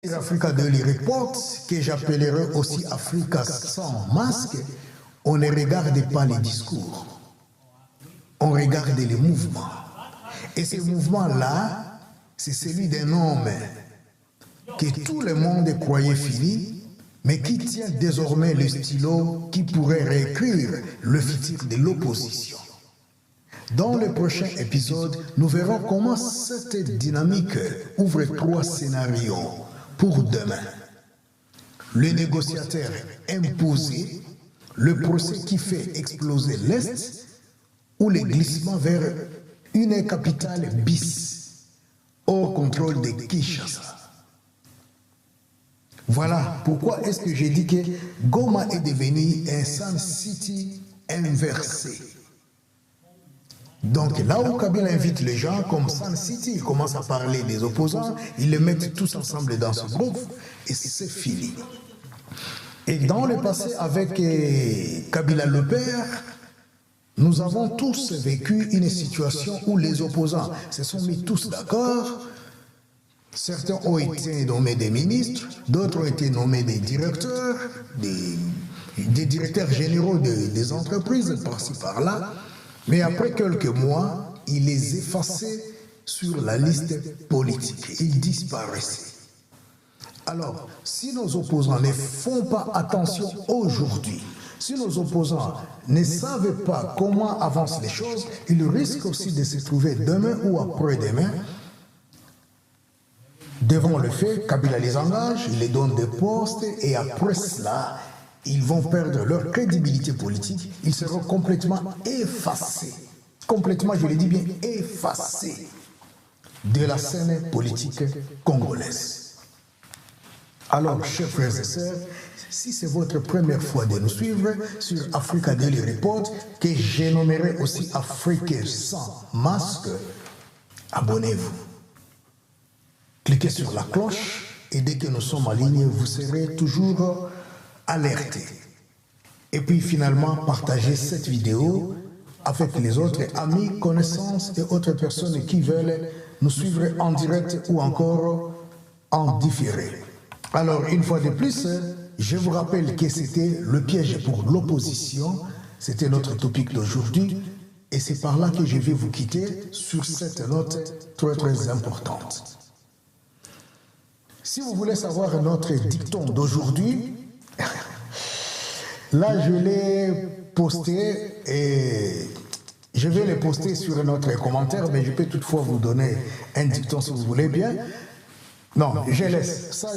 Africa Daily Report, que j'appellerai aussi Africa sans masque, on ne regarde pas les discours, on regarde les mouvements. Et ce mouvement-là, c'est celui d'un homme que tout le monde croyait fini, mais qui tient désormais le stylo qui pourrait réécrire le futur de l'opposition. Dans le prochain épisode, nous verrons comment cette dynamique ouvre 3 scénarios pour demain. Le négociateur imposé, le procès qui fait exploser l'Est ou le glissement vers une capitale bis au contrôle de Kinshasa. Voilà pourquoi est-ce que j'ai dit que Goma est devenu un Sun City inversé. Donc là où Kabila invite les gens, comme Sun City, il commence à parler des opposants, ils les mettent tous ensemble dans ce groupe et c'est fini. Et dans le passé avec Kabila le père, nous avons tous vécu une situation où les opposants se sont mis tous d'accord. Certains ont été nommés des ministres, d'autres ont été nommés des directeurs, des directeurs généraux des entreprises, par-ci par-là. Mais après quelques mois, ils les effaçaient sur la liste politique. Ils disparaissaient. Alors, si nos opposants ne font pas attention aujourd'hui, si nos opposants ne savent pas comment avancent les choses, ils risquent aussi de se trouver demain ou après-demain devant le fait, Kabila les engage, il les donne des postes et après cela, ils vont perdre leur crédibilité politique, ils seront complètement effacés, complètement, je le dis bien, effacés de la scène politique congolaise. Alors, chers frères et sœurs, si c'est votre première fois de nous suivre sur Africa Daily Report, que je nommerai aussi Afrique sans masque, abonnez-vous. Cliquez sur la cloche et dès que nous sommes en ligne, vous serez toujours alertés. Et puis finalement, partagez cette vidéo avec les autres amis, connaissances et autres personnes qui veulent nous suivre en direct ou encore en différé. Alors, une fois de plus, je vous rappelle que c'était le piège pour l'opposition. C'était notre topic d'aujourd'hui. Et c'est par là que je vais vous quitter sur cette note très très importante. Si vous voulez savoir notre dicton d'aujourd'hui, là je l'ai posté et je vais le poster sur notre commentaire, mais je peux toutefois vous donner un dicton si vous voulez bien. Non, je laisse ça.